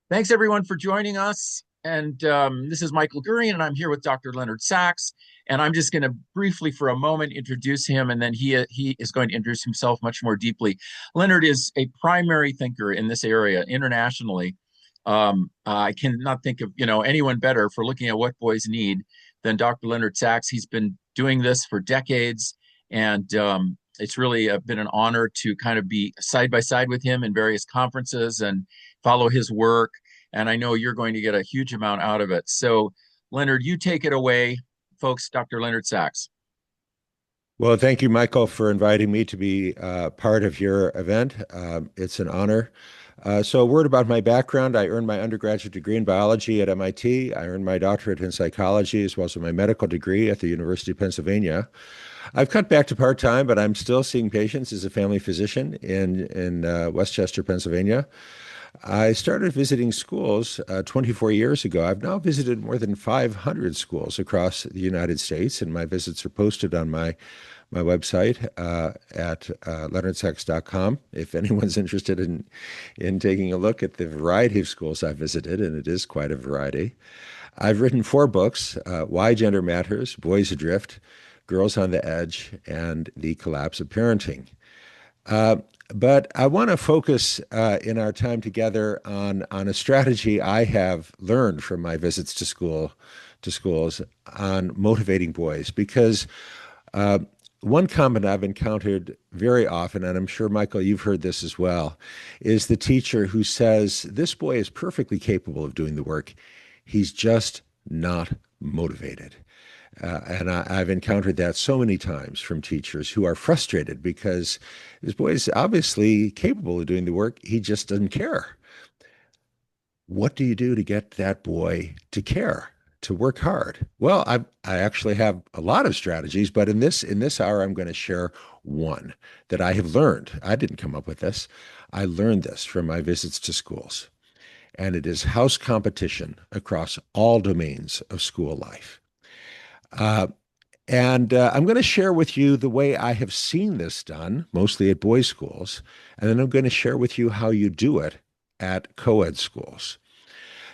Thanks everyone for joining us. And this is Michael Gurian, and I'm here with Dr. Leonard Sachs. And I'm just going to briefly, for a moment, introduce him, and then he is going to introduce himself much more deeply. Leonard is a primary thinker in this area internationally. I cannot think of anyone better for looking at what boys need than Dr. Leonard Sachs. He's been doing this for decades, and it's really been an honor to kind of be side by side with him in various conferences and follow his work. And I know you're going to get a huge amount out of it. So, Leonard, you take it away, folks. Dr. Leonard Sachs. Well, thank you, Michael, for inviting me to be part of your event. It's an honor. So, a word about my background. I earned my undergraduate degree in biology at MIT. I earned my doctorate in psychology as well as my medical degree at the University of Pennsylvania. I've cut back to part-time, but I'm still seeing patients as a family physician in Westchester, Pennsylvania. I started visiting schools 24 years ago. I've now visited more than 500 schools across the United States, and my visits are posted on my website at leonardsachs.com if anyone's interested in taking a look at the variety of schools I've visited, and it is quite a variety. I've written 4 books, Why Gender Matters, Boys Adrift, Girls on the Edge, and The Collapse of Parenting. But I want to focus in our time together on a strategy I have learned from my visits to schools on motivating boys, because one comment I've encountered very often, and I'm sure, Michael, you've heard this as well, is the teacher who says, this boy is perfectly capable of doing the work. He's just not motivated. And I've encountered that so many times from teachers who are frustrated because this boy is obviously capable of doing the work. He just doesn't care. What do you do to get that boy to care, to work hard? Well, I actually have a lot of strategies, but in this hour, I'm going to share one that I have learned. I didn't come up with this. I learned this from my visits to schools, and it is house competition across all domains of school life. Uh, and I'm going to share with you the way I have seen this done, mostly at boys' schools. And then I'm going to share with you how you do it at co-ed schools.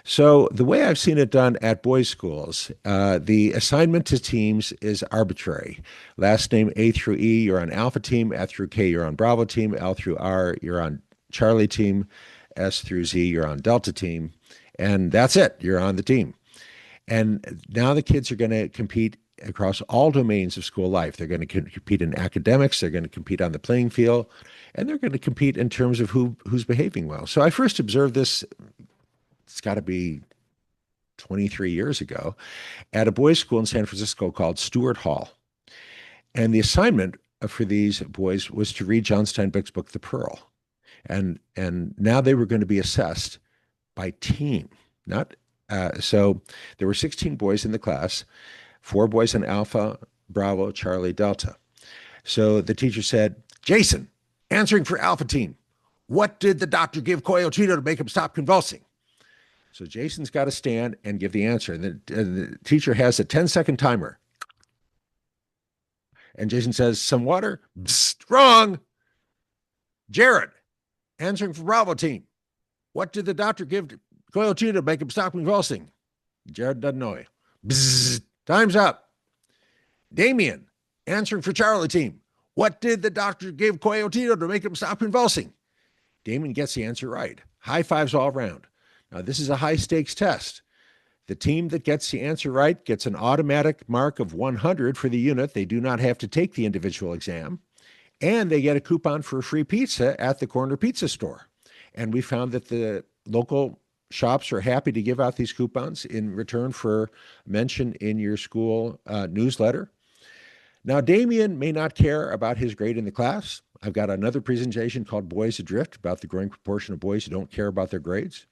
So the way I've seen it done at boys' schools, the assignment to teams is arbitrary. Last name A through E, you're on Alpha team. F through K, you're on Bravo team. L through R, you're on Charlie team. S through Z, you're on Delta team. And that's it. You're on the team. And now the kids are going to compete across all domains of school life. They're going to compete in academics, they're going to compete on the playing field, and they're going to compete in terms of who's behaving well. So I first observed this, it's got to be 23 years ago, at a boys' school in San Francisco called Stewart Hall. And the assignment for these boys was to read John Steinbeck's book, The Pearl. And now they were going to be assessed by team, not so there were 16 boys in the class, 4 boys in Alpha, Bravo, Charlie, Delta. So the teacher said, Jason, answering for Alpha team, what did the doctor give Coyotito to make him stop convulsing? So Jason's got to stand and give the answer. And the teacher has a 10-second timer. And Jason says, some water? Psst, wrong. Jared, answering for Bravo team, what did the doctor give Coyotito to make him stop convulsing? Jared doesn't know. Bzzz, time's up. Damien, answering for Charlie team. What did the doctor give Coyotito to make him stop convulsing? Damien gets the answer right. High fives all around. Now, this is a high-stakes test. The team that gets the answer right gets an automatic mark of 100 for the unit. They do not have to take the individual exam. And they get a coupon for a free pizza at the corner pizza store. And we found that the local shops are happy to give out these coupons in return for mention in your school newsletter. Now, Damien may not care about his grade in the class. I've got another presentation called Boys Adrift about the growing proportion of boys who don't care about their grades.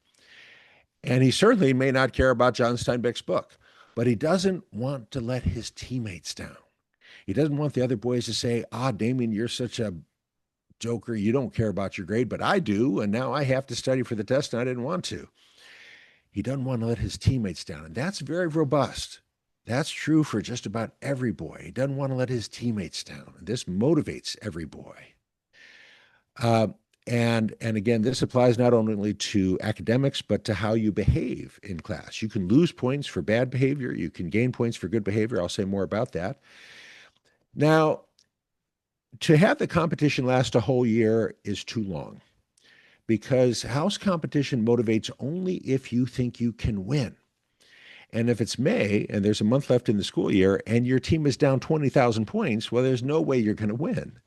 And he certainly may not care about John Steinbeck's book, but he doesn't want to let his teammates down. He doesn't want the other boys to say, Damien, you're such a joker. You don't care about your grade, but I do. And now I have to study for the test and I didn't want to. He doesn't want to let his teammates down. And that's very robust. That's true for just about every boy. He doesn't want to let his teammates down. And this motivates every boy. And again, this applies not only to academics, but to how you behave in class. You can lose points for bad behavior. You can gain points for good behavior. I'll say more about that. Now, to have the competition last a whole year is too long because house competition motivates only if you think you can win. And if it's May and there's a month left in the school year and your team is down 20,000 points, well, there's no way you're going to win.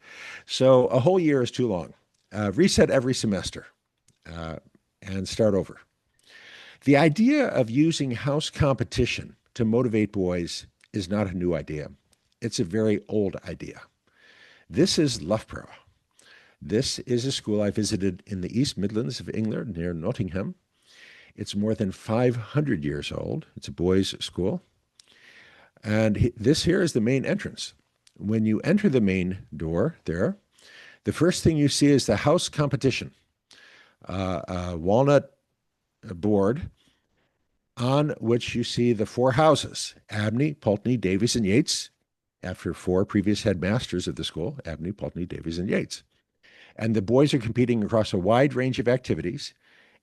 So a whole year is too long. Reset every semester uh, and start over. The idea of using house competition to motivate boys is not a new idea. It's a very old idea. This is Loughborough. This is a school I visited in the East Midlands of England near Nottingham. It's more than 500 years old. It's a boys' school. And this here is the main entrance. When you enter the main door there, the first thing you see is the house competition, a walnut board on which you see the four houses, Abney, Pulteney, Davies, and Yates, after four previous headmasters of the school, Abney, Pulteney, Davies, and Yates. And the boys are competing across a wide range of activities.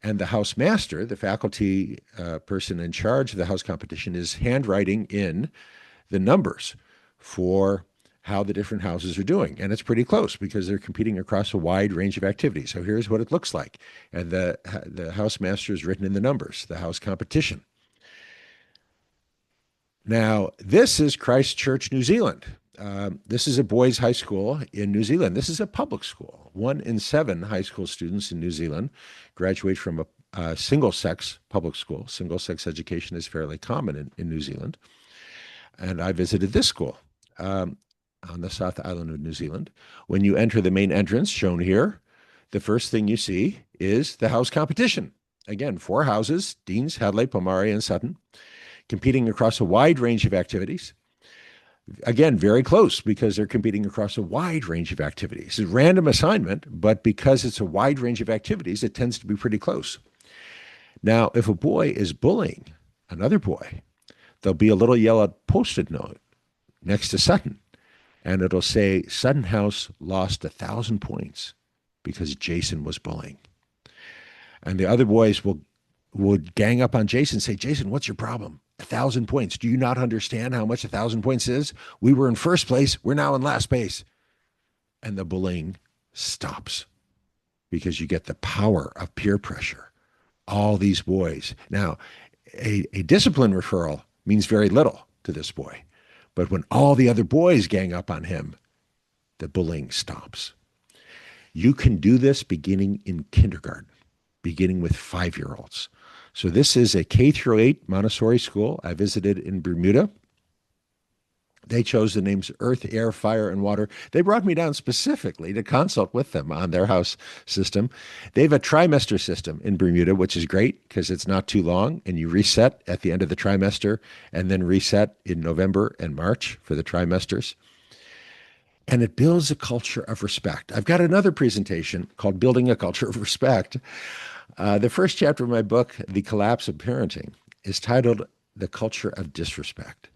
And the house master, the faculty person in charge of the house competition, is handwriting in the numbers for how the different houses are doing. And it's pretty close because they're competing across a wide range of activities. So here's what it looks like. And the house master is written in the numbers, the house competition. Now, this is Christchurch, New Zealand. This is a boys' high school in New Zealand. This is a public school. 1 in 7 high school students in New Zealand graduate from a single-sex public school. Single-sex education is fairly common in New Zealand. And I visited this school on the South Island of New Zealand. When you enter the main entrance, shown here, the first thing you see is the house competition. Again, 4 houses, Deans, Hadley, Pomare, and Sutton, competing across a wide range of activities. Again, very close because they're competing across a wide range of activities. It's a random assignment, but because it's a wide range of activities, it tends to be pretty close. Now, if a boy is bullying another boy, there'll be a little yellow post-it note next to Sutton, and it'll say, Sutton House lost 1,000 points because Jason was bullying. And the other boys would gang up on Jason and say, Jason, what's your problem? 1,000 points. Do you not understand how much 1,000 points is? We were in first place. We're now in last place. And the bullying stops because you get the power of peer pressure. All these boys. Now, a discipline referral means very little to this boy. But when all the other boys gang up on him, the bullying stops. You can do this beginning in kindergarten, beginning with 5-year-olds. So this is a K through 8 Montessori school I visited in Bermuda. They chose the names Earth, Air, Fire, and Water. They brought me down specifically to consult with them on their house system. They have a trimester system in Bermuda, which is great because it's not too long, and you reset at the end of the trimester and then reset in November and March for the trimesters. And it builds a culture of respect. I've got another presentation called Building a Culture of Respect. The first chapter of my book, The Collapse of Parenting, is titled The Culture of Disrespect,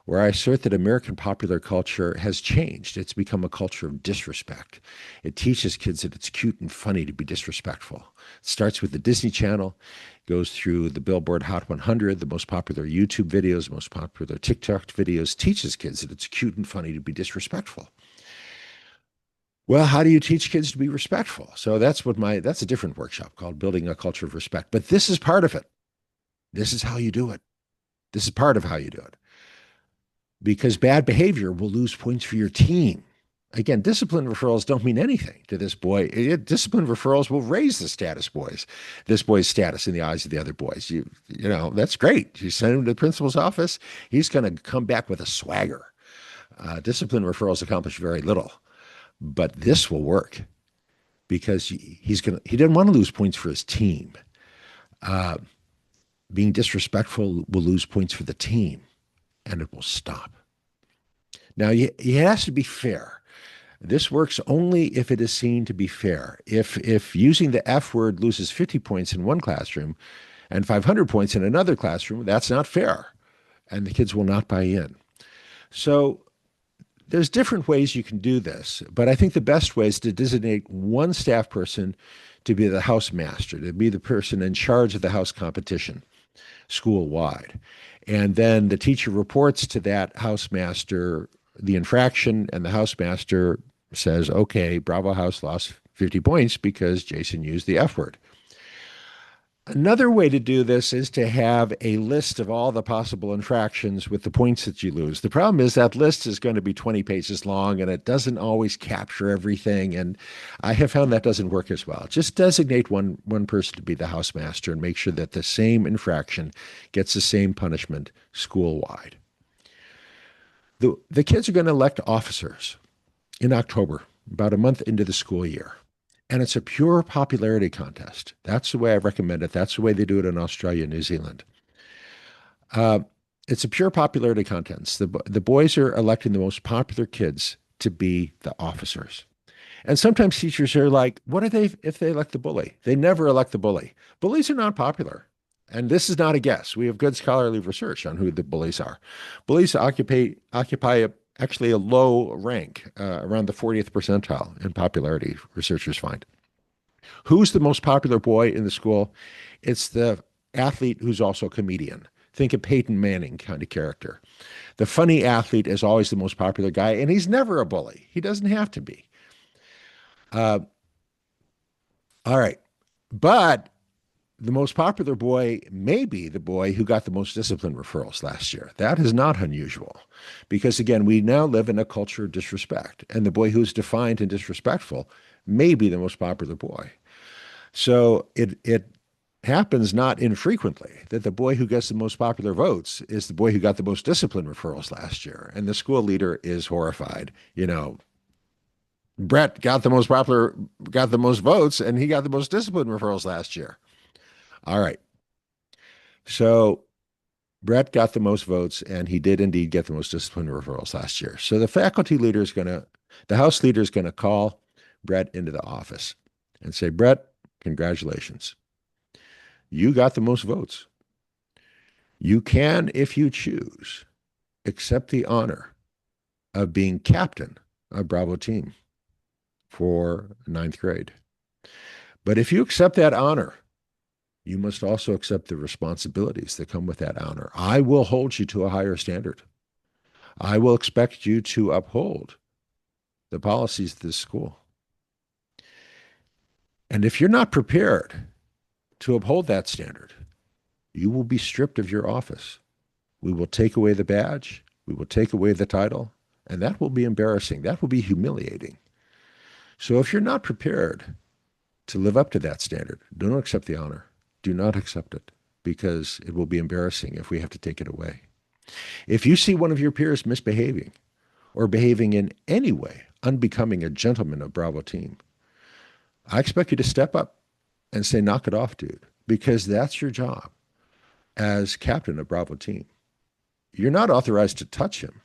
where I assert that American popular culture has changed. It's become a culture of disrespect. It teaches kids that it's cute and funny to be disrespectful. It starts with the Disney Channel, goes through the Billboard Hot 100, the most popular YouTube videos, most popular TikTok videos, teaches kids that it's cute and funny to be disrespectful. Well, how do you teach kids to be respectful? So that's a different workshop called Building a Culture of Respect. But this is part of it. This is how you do it. This is part of how you do it. Because bad behavior will lose points for your team. Again, discipline referrals don't mean anything to this boy. Discipline referrals will raise this boy's status in the eyes of the other boys. You know, that's great. You send him to the principal's office, he's going to come back with a swagger. Discipline referrals accomplish very little. But this will work because he didn't want to lose points for his team. Being disrespectful will lose points for the team, and it will stop. Now, he has to be fair. This works only if it is seen to be fair. If using the F word loses 50 points in one classroom and 500 points in another classroom, that's not fair, and the kids will not buy in. So There's different ways you can do this, but I think the best way is to designate one staff person to be the house master, to be the person in charge of the house competition school wide. And then the teacher reports to that housemaster the infraction, and the housemaster says, okay, Bravo House lost 50 points because Jason used the F word. Another way to do this is to have a list of all the possible infractions with the points that you lose. The problem is that list is going to be 20 pages long and it doesn't always capture everything. And I have found that doesn't work as well. Just designate one person to be the housemaster and make sure that the same infraction gets the same punishment school wide. The kids are going to elect officers in October, about a month into the school year. And it's a pure popularity contest. That's the way I recommend it. That's the way they do it in Australia and New Zealand. Uh, it's a pure popularity contest. The boys are electing the most popular kids to be the officers. And sometimes teachers are like, what are they if they elect the bully? They never elect the bully. Bullies are not popular. And this is not a guess. We have good scholarly research on who the bullies are. Bullies occupy actually a low rank, around the 40th percentile in popularity, researchers find. Who's the most popular boy in the school? It's the athlete who's also a comedian. Think of Peyton Manning kind of character. The funny athlete is always the most popular guy, and he's never a bully. He doesn't have to be. Uh, all right. But the most popular boy may be the boy who got the most discipline referrals last year. That is not unusual because, again, we now live in a culture of disrespect, and the boy who's defined and disrespectful may be the most popular boy. So it happens not infrequently that the boy who gets the most popular votes is the boy who got the most discipline referrals last year, and the school leader is horrified. Brett got the most votes, and he got the most discipline referrals last year. All right. So Brett got the most votes, and he did indeed get the most discipline referrals last year. So the House leader is going to call Brett into the office and say, Brett, congratulations. You got the most votes. You can, if you choose, accept the honor of being captain of Bravo team for ninth grade. But if you accept that honor, you must also accept the responsibilities that come with that honor. I will hold you to a higher standard. I will expect you to uphold the policies of this school. And if you're not prepared to uphold that standard, you will be stripped of your office. We will take away the badge. We will take away the title. And that will be embarrassing. That will be humiliating. So if you're not prepared to live up to that standard, do not accept the honor. Do not accept it because it will be embarrassing if we have to take it away. If you see one of your peers misbehaving or behaving in any way unbecoming a gentleman of Bravo team, I expect you to step up and say, knock it off, dude, because that's your job as captain of Bravo team. You're not authorized to touch him,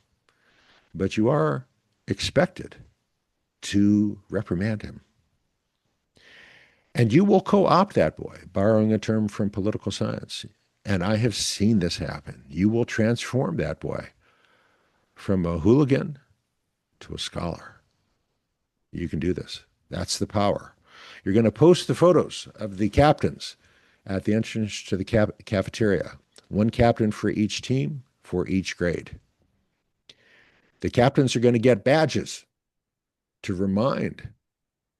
but you are expected to reprimand him. And you will co-opt that boy, borrowing a term from political science. And I have seen this happen. You will transform that boy from a hooligan to a scholar. You can do this. That's the power. You're going to post the photos of the captains at the entrance to the cafeteria. One captain for each team, for each grade. The captains are going to get badges to remind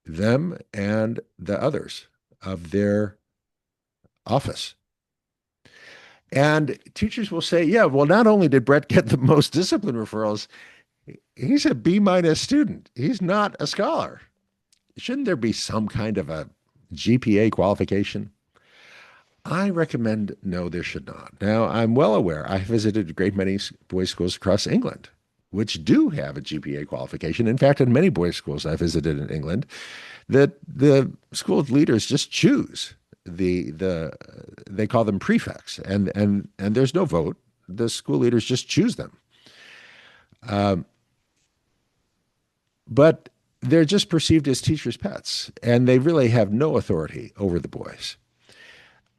them and the others of their office. And teachers will say, yeah, well, not only did Brett get the most discipline referrals, he's a B- student. He's not a scholar. Shouldn't there be some kind of a GPA qualification? I recommend no, there should not. Now, I'm well aware. I visited a great many boys' schools across England, which do have a GPA qualification. In fact, in many boys' schools I visited in England, that the school leaders just choose they call them prefects, and there's no vote. The school leaders just choose them. But they're just perceived as teachers' pets, and they really have no authority over the boys.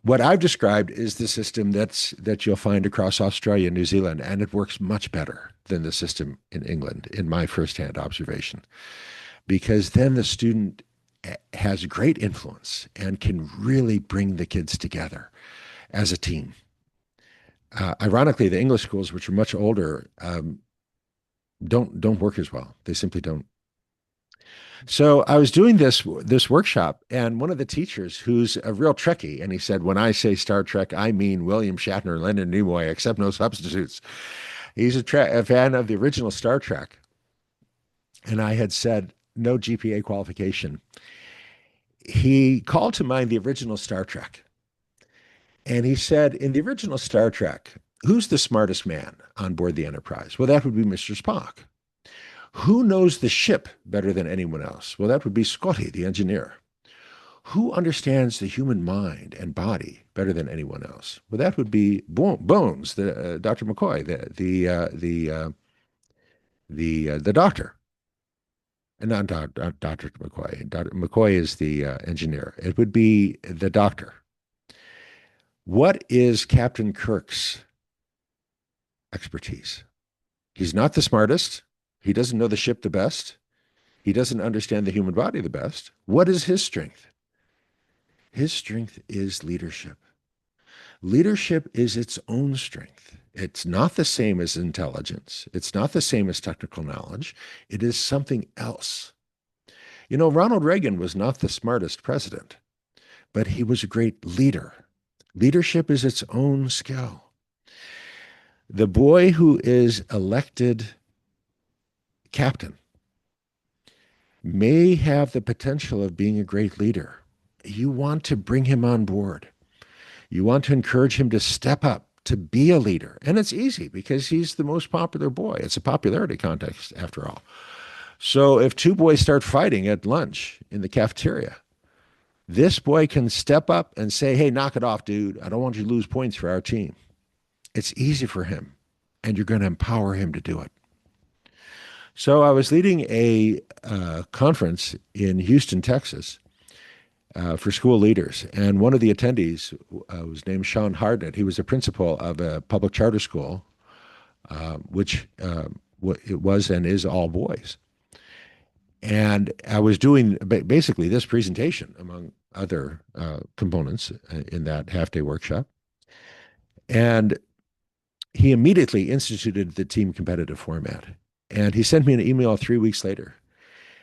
What I've described is the system that you'll find across Australia and New Zealand, and it works much better. than the system in England, in my firsthand observation, because then the student has great influence and can really bring the kids together as a team. Ironically, the English schools, which are much older, don't work as well. They simply don't. So I was doing this workshop, and one of the teachers, who's a real Trekkie, and he said, "When I say Star Trek, I mean William Shatner, Leonard Nimoy, accept no substitutes." He's a fan of the original Star Trek, and I had said no GPA qualification. He called to mind the original Star Trek, and he said, "In the original Star Trek, who's the smartest man on board the Enterprise? Well, that would be Mr. Spock. Who knows the ship better than anyone else? Well, that would be Scotty, the engineer. Who understands the human mind and body better than anyone else? Well, that would be Bones, Dr. McCoy, the doctor, and not Dr. McCoy. Dr. McCoy is the engineer. It would be the doctor. What is Captain Kirk's expertise? He's not the smartest. He doesn't know the ship the best. He doesn't understand the human body the best. What is his strength? His strength is leadership. Leadership is its own strength. It's not the same as intelligence. It's not the same as technical knowledge. It is something else. You know, Ronald Reagan was not the smartest president, but he was a great leader. Leadership is its own skill. The boy who is elected captain may have the potential of being a great leader. You want to bring him on board. You want to encourage him to step up, to be a leader. And it's easy because he's the most popular boy. It's a popularity contest, after all. So if two boys start fighting at lunch in the cafeteria, this boy can step up and say, "Hey, knock it off, dude. I don't want you to lose points for our team." It's easy for him, and you're going to empower him to do it. So I was leading a conference in Houston, Texas, for school leaders. And one of the attendees was named Sean Hardnett. He was the principal of a public charter school, which it was and is all boys. And I was doing basically this presentation, among other components in that half-day workshop. And he immediately instituted the team competitive format. And he sent me an email 3 weeks later.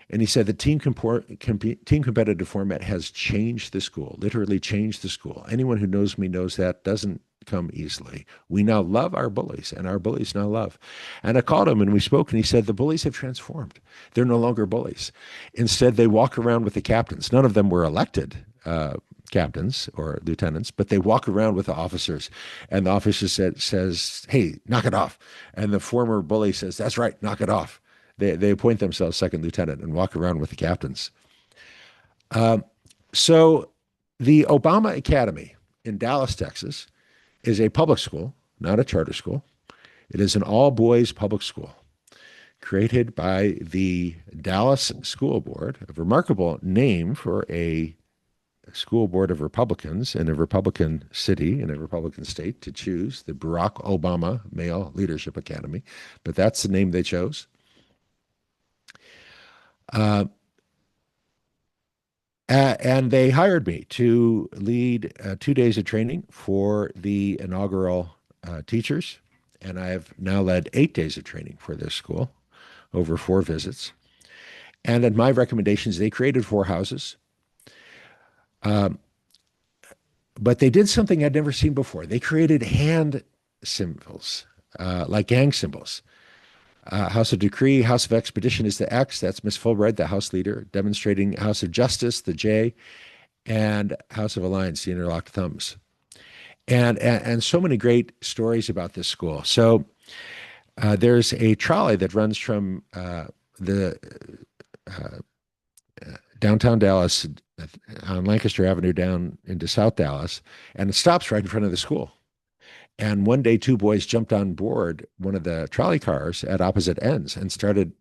And he said the team competitive format has changed the school, literally changed the school. Anyone who knows me knows that doesn't come easily. We now love our bullies, and our bullies now love. And I called him and we spoke, and he said the bullies have transformed. They're no longer bullies. Instead, they walk around with the captains. None of them were elected captains or lieutenants, but they walk around with the officers, and the officer says, "Hey, knock it off." And the former bully says, "That's right, knock it off." They appoint themselves second lieutenant and walk around with the captains. So the Obama Academy in Dallas, Texas, is a public school, not a charter school. It is an all-boys public school created by the Dallas School Board, a remarkable name for a school board of Republicans in a Republican city, in a Republican state, to choose, the Barack Obama Male Leadership Academy. But that's the name they chose. And they hired me to lead 2 days of training for the inaugural teachers. And I have now led 8 days of training for this school over 4 visits. And at my recommendations, they created 4 houses. But they did something I'd never seen before. They created hand symbols, like gang symbols. House of Decree, House of Expedition is the X. That's Miss Fulbright, the House leader, demonstrating House of Justice, the J, and House of Alliance, the interlocked thumbs. And so many great stories about this school. So there's a trolley that runs from the downtown Dallas on Lancaster Avenue down into South Dallas, and it stops right in front of the school. And one day, 2 boys jumped on board one of the trolley cars at opposite ends and started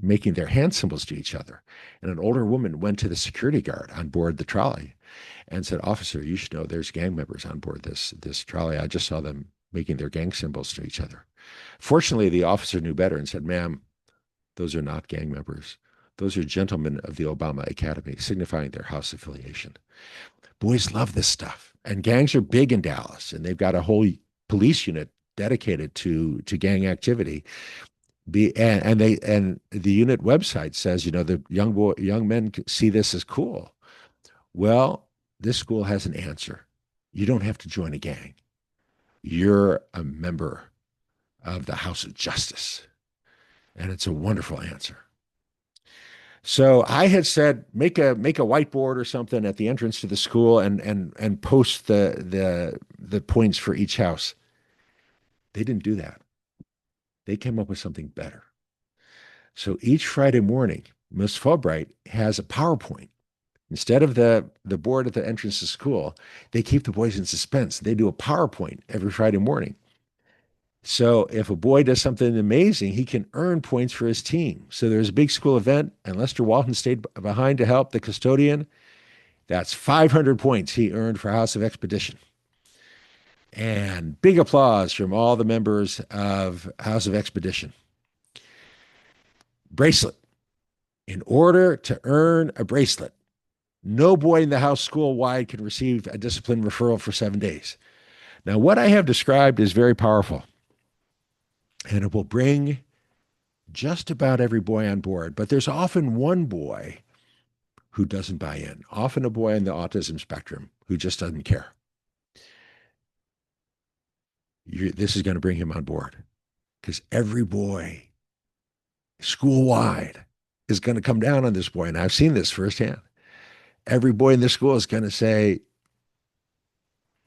making their hand symbols to each other. And an older woman went to the security guard on board the trolley and said, "Officer, you should know there's gang members on board this trolley. I just saw them making their gang symbols to each other." Fortunately, the officer knew better and said, "Ma'am, those are not gang members. Those are gentlemen of the Obama Academy, signifying their house affiliation." Boys love this stuff. And gangs are big in Dallas, and they've got a whole police unit dedicated to gang activity. And the unit website says, the young men see this as cool. Well, this school has an answer. You don't have to join a gang. You're a member of the House of Justice. And it's a wonderful answer. So I had said, make a whiteboard or something at the entrance to the school and post the points for each house. They didn't do that. They came up with something better. So each Friday morning, Miss Fulbright has a PowerPoint. Instead of the board at the entrance to school, they keep the boys in suspense. They do a PowerPoint every Friday morning. So if a boy does something amazing, he can earn points for his team. So there's a big school event, and Lester Walton stayed behind to help the custodian. That's 500 points he earned for House of Expedition. And big applause from all the members of House of Expedition. Bracelet. In order to earn a bracelet, no boy in the house school-wide can receive a discipline referral for 7 days. Now, what I have described is very powerful, and it will bring just about every boy on board. But there's often one boy who doesn't buy in, often a boy on the autism spectrum who just doesn't care. This is going to bring him on board because every boy school-wide is going to come down on this boy, and I've seen this firsthand. Every boy in the school is going to say,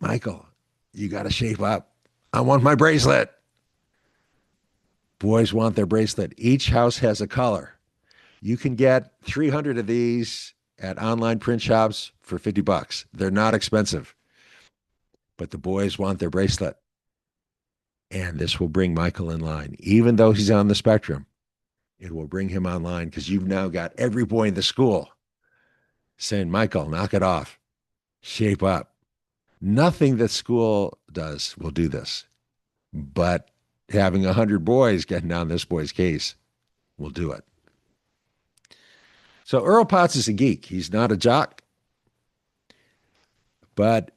"Michael, you got to shape up. I want my bracelet." Boys want their bracelet. Each house has a color. You can get 300 of these at online print shops for $50. They're not expensive, but the boys want their bracelet. And this will bring Michael in line. Even though he's on the spectrum, it will bring him online because you've now got every boy in the school saying, "Michael, knock it off. Shape up." Nothing that school does will do this, but having 100 boys getting on this boy's case will do it. So Earl Potts is a geek. He's not a jock, but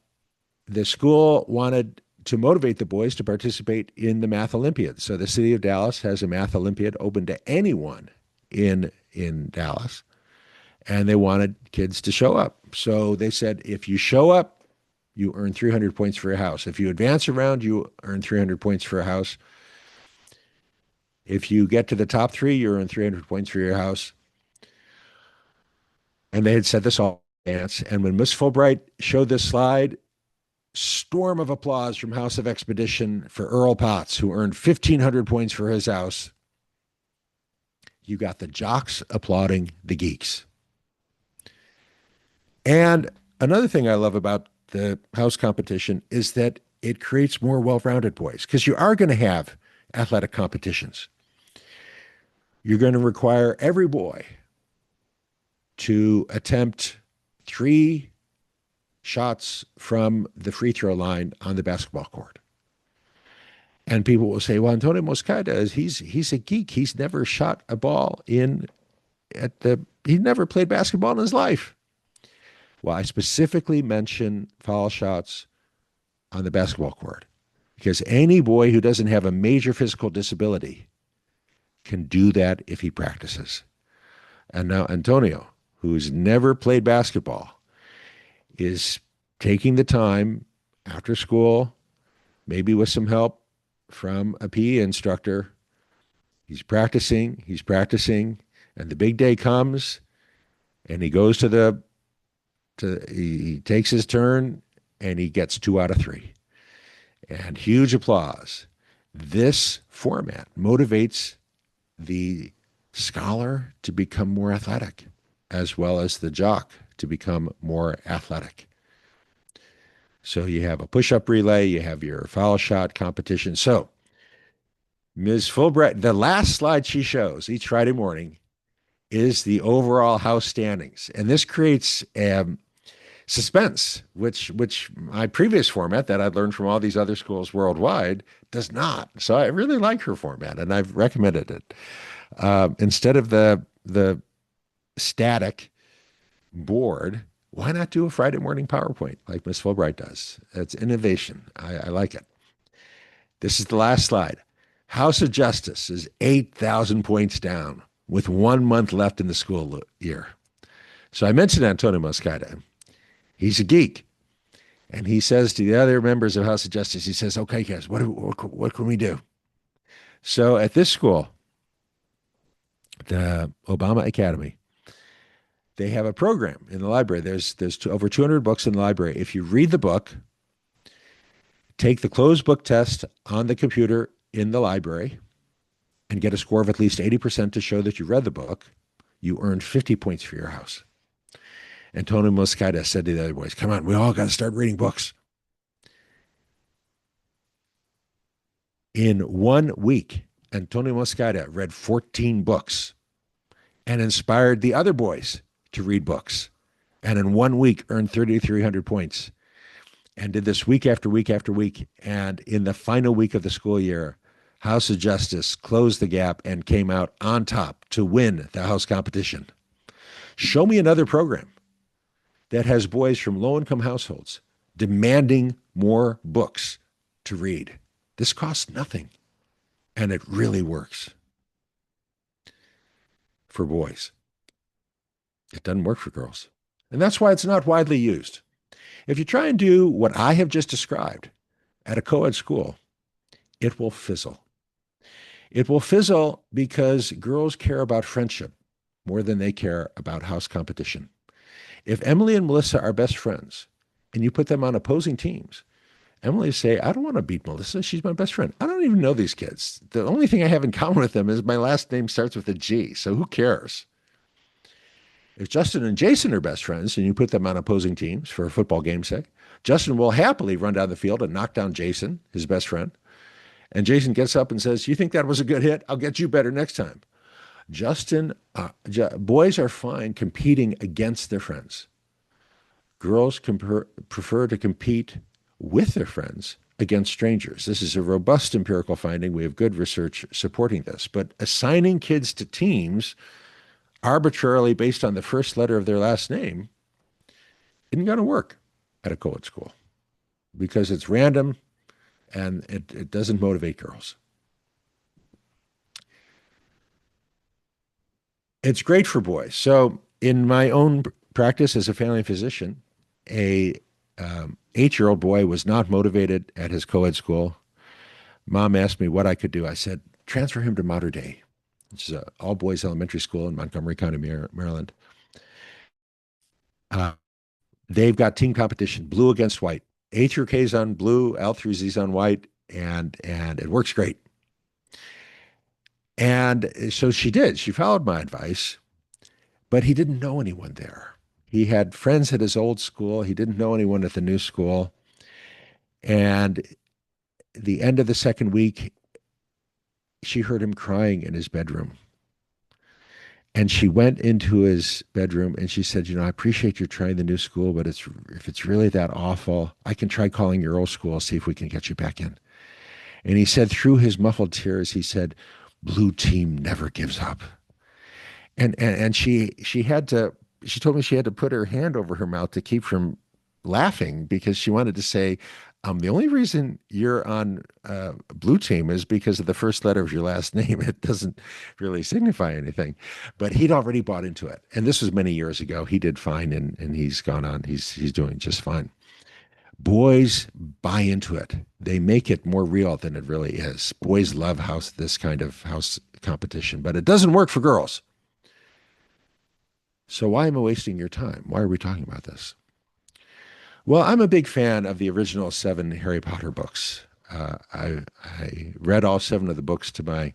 the school wanted to motivate the boys to participate in the Math Olympiad. So the city of Dallas has a Math Olympiad open to anyone in Dallas, and they wanted kids to show up. So they said, if you show up, you earn 300 points for your house. If you advance around, you earn 300 points for a house. If you get to the top three, you earn 300 points for your house. And they had said this all in advance. And when Miss Fulbright showed this slide, storm of applause from House of Expedition for Earl Potts, who earned 1,500 points for his house. You got the jocks applauding the geeks. And another thing I love about the house competition is that it creates more well-rounded boys because you are going to have athletic competitions. You're going to require every boy to attempt 3 shots from the free throw line on the basketball court. And people will say, well, Antonio Moscada, he's a geek. He's never shot a ball he never played basketball in his life. Well, I specifically mention foul shots on the basketball court because any boy who doesn't have a major physical disability can do that if he practices. And now Antonio, who's never played basketball, is taking the time after school, maybe with some help from a PE instructor. He's practicing, and the big day comes, and he goes he takes his turn, and he gets 2 out of 3. And huge applause. This format motivates the scholar to become more athletic, as well as the jock to become more athletic. So you have a push-up relay, you have your foul shot competition. So Ms. Fulbright, the last slide she shows each Friday morning is the overall house standings. And this creates suspense, which my previous format that I'd learned from all these other schools worldwide does not. So I really like her format, and I've recommended it. Instead of the static board, why not do a Friday morning PowerPoint like Miss Fulbright does? It's innovation. I like it. This is the last slide. House of Justice is 8,000 points down with 1 month left in the school year. So I mentioned Antonio Moscada. He's a geek. And he says to the other members of House of Justice, he says, okay, guys, what can we do? So at this school, the Obama Academy, they have a program in the library. There's over 200 books in the library. If you read the book, take the closed book test on the computer in the library, and get a score of at least 80% to show that you read the book, you earned 50 points for your house. Antonio Moscada said to the other boys, come on, we all got to start reading books. In 1 week, Antonio Moscada read 14 books and inspired the other boys to read books. And in 1 week, earned 3,300 points. And did this week after week after week. And in the final week of the school year, House of Justice closed the gap and came out on top to win the House competition. Show me another program that has boys from low-income households demanding more books to read. This costs nothing, and it really works for boys. It doesn't work for girls. And that's why it's not widely used. If you try and do what I have just described at a co-ed school, it will fizzle. It will fizzle because girls care about friendship more than they care about house competition. If Emily and Melissa are best friends and you put them on opposing teams, Emily will say, I don't want to beat Melissa. She's my best friend. I don't even know these kids. The only thing I have in common with them is my last name starts with a G, so who cares? If Justin and Jason are best friends and you put them on opposing teams for a football game's sake, Justin will happily run down the field and knock down Jason, his best friend. And Jason gets up and says, you think that was a good hit? I'll get you better next time. Boys are fine competing against their friends. Girls prefer to compete with their friends against strangers. This is a robust empirical finding. We have good research supporting this. But assigning kids to teams arbitrarily based on the first letter of their last name isn't going to work at a co-ed school because it's random and it doesn't motivate girls. It's great for boys. So in my own practice as a family physician, a 8-year-old boy was not motivated at his co-ed school. Mom asked me what I could do. I said, transfer him to Mater Dei, which is an all-boys elementary school in Montgomery County, Maryland. They've got team competition, blue against white. A through K is on blue, L through Z is on white, and it works great. And so she did. She followed my advice, but he didn't know anyone there. He had friends at his old school. He didn't know anyone at the new school. And the end of the second week, she heard him crying in his bedroom. And she went into his bedroom and she said, I appreciate you're trying the new school, but if it's really that awful, I can try calling your old school, see if we can get you back in. And he said, through his muffled tears, he said, blue team never gives up. And she told me she had to put her hand over her mouth to keep from laughing because she wanted to say, the only reason you're on blue team is because of the first letter of your last name. It doesn't really signify anything. But he'd already bought into it. And this was many years ago. He did fine and he's gone on. He's doing just fine. Boys buy into it. They make it more real than it really is. Boys love this kind of house competition, but it doesn't work for girls. So why am I wasting your time? Why are we talking about this? Well, I'm a big fan of the original 7 Harry Potter books. I read all 7 of the books to my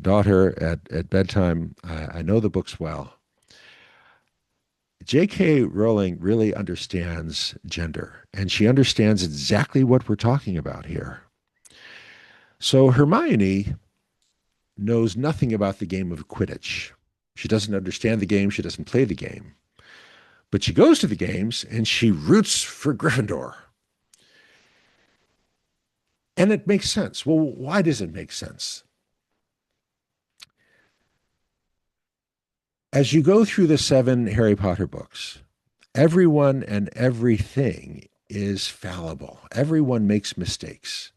daughter at bedtime. I know the books well. J.K. Rowling really understands gender, and she understands exactly what we're talking about here. So Hermione knows nothing about the game of Quidditch. She doesn't understand the game. She doesn't play the game. But she goes to the games and she roots for Gryffindor. And it makes sense. Well, why does it make sense? As you go through the 7 Harry Potter books, everyone and everything is fallible. Everyone makes mistakes.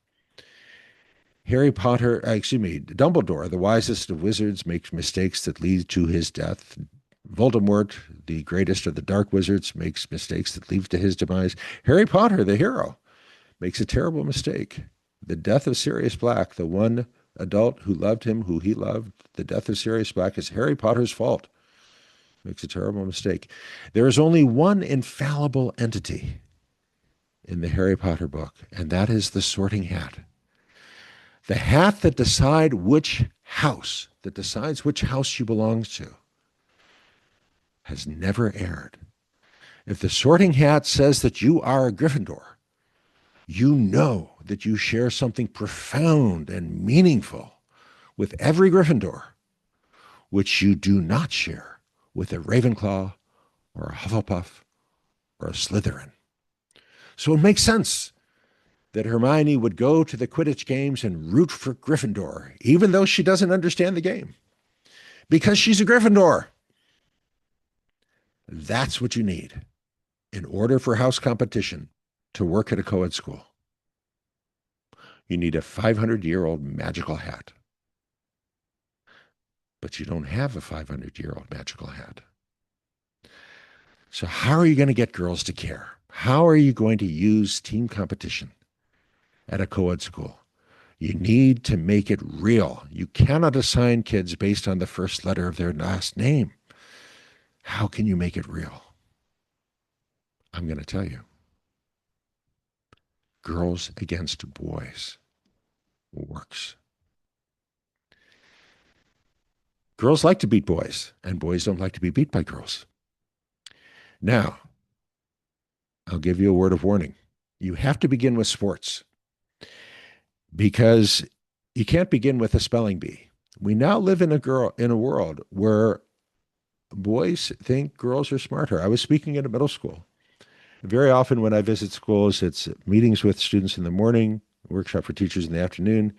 Dumbledore, the wisest of wizards, makes mistakes that lead to his death. Voldemort, the greatest of the dark wizards, makes mistakes that lead to his demise. Harry Potter, the hero, makes a terrible mistake. The death of Sirius Black, the one adult who loved him, who he loved, the death of Sirius Black is Harry Potter's fault. Makes a terrible mistake. There is only one infallible entity in the Harry Potter book, and that is the Sorting Hat. The hat that decides which house you belong to, has never erred. If the Sorting Hat says that you are a Gryffindor, you know that you share something profound and meaningful with every Gryffindor, which you do not share with a Ravenclaw or a Hufflepuff or a Slytherin. So it makes sense that Hermione would go to the Quidditch games and root for Gryffindor, even though she doesn't understand the game, because she's a Gryffindor. That's what you need in order for house competition to work at a co-ed school. You need a 500-year-old magical hat. But you don't have a 500-year-old magical hat. So how are you going to get girls to care? How are you going to use team competition at a co-ed school? You need to make it real. You cannot assign kids based on the first letter of their last name. How can you make it real? I'm going to tell you. Girls against boys works. Girls like to beat boys, and boys don't like to be beat by girls. Now, I'll give you a word of warning. You have to begin with sports, because you can't begin with a spelling bee. We now live in a world where boys think girls are smarter. I was speaking at a middle school. Very often when I visit schools, it's meetings with students in the morning, workshop for teachers in the afternoon,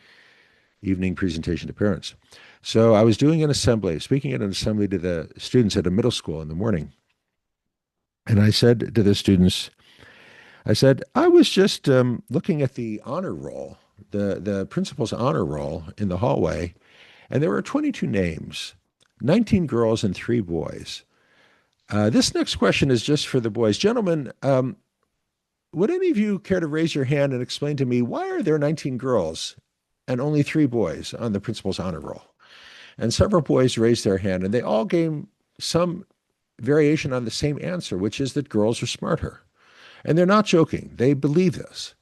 evening presentation to parents. So I was doing an assembly, speaking at an assembly to the students at a middle school in the morning. And I said to the students, I was just looking at the honor roll, the principal's honor roll in the hallway, and there were 22 names, 19 girls and 3 boys. This next question is just for the boys. Gentlemen, would any of you care to raise your hand and explain to me, why are there 19 girls and only 3 boys on the principal's honor roll? And several boys raised their hand, and they all gave some variation on the same answer, which is that girls are smarter. And they're not joking. They believe this.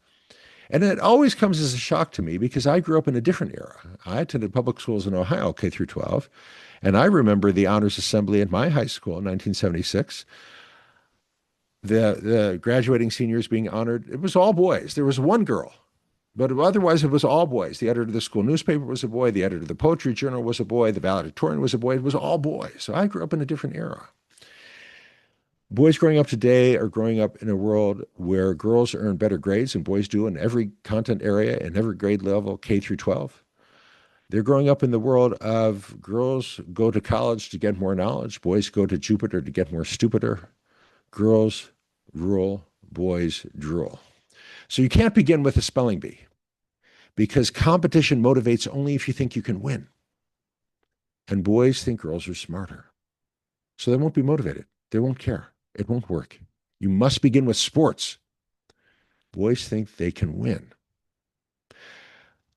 And it always comes as a shock to me, because I grew up in a different era. I attended public schools in Ohio, K through 12, and I remember the honors assembly at my high school in 1976. The graduating seniors being honored, it was all boys. There was one girl, but otherwise it was all boys. The editor of the school newspaper was a boy. The editor of the poetry journal was a boy. The valedictorian was a boy. It was all boys. So I grew up in a different era. Boys growing up today are growing up in a world where girls earn better grades than boys do in every content area and every grade level, K through 12. They're growing up in the world of girls go to college to get more knowledge. Boys go to Jupiter to get more stupider. Girls rule, boys drool. So you can't begin with a spelling bee, because competition motivates only if you think you can win. And boys think girls are smarter. So they won't be motivated. They won't care. It won't work. You must begin with sports. Boys think they can win.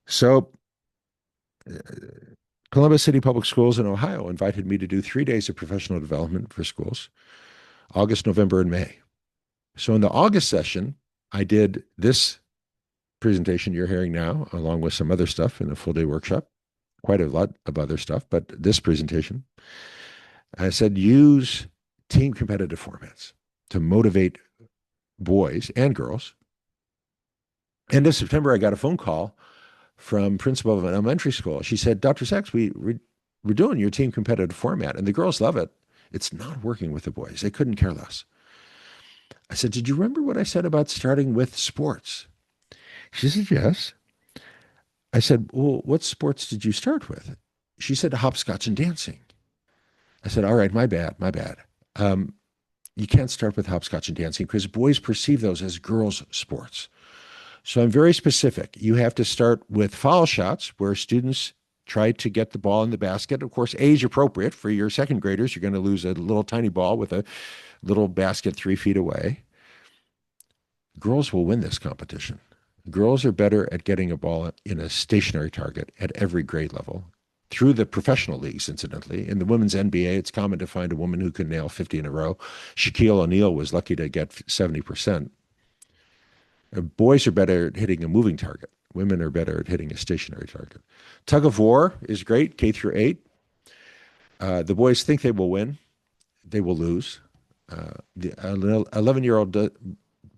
So Columbus City Public Schools in Ohio invited me to do 3 days of professional development for schools, August, November, and May. So in the August session, I did this presentation you're hearing now, along with some other stuff in a full-day workshop, quite a lot of other stuff, but this presentation, I said, use team competitive formats to motivate boys and girls. End of September, I got a phone call from principal of an elementary school. She said, Dr. Sachs, we're doing your team competitive format, and the girls love it. It's not working with the boys. They couldn't care less. I said, did you remember what I said about starting with sports? She said, yes. I said, well, what sports did you start with? She said, hopscotch and dancing. I said, all right, my bad, my bad. Um, you can't start with hopscotch and dancing because boys perceive those as girls' sports. So I'm very specific. You have to start with foul shots where students try to get the ball in the basket. Of course, age appropriate for your second graders. You're going to lose a little tiny ball with a little basket 3 feet away. Girls will win this competition. Girls are better at getting a ball in a stationary target at every grade level. Through the professional leagues, incidentally. In the women's NBA, it's common to find a woman who can nail 50 in a row. Shaquille O'Neal was lucky to get 70%. Boys are better at hitting a moving target. Women are better at hitting a stationary target. Tug of war is great, K through 8. The boys think they will win. They will lose. The 11-year-old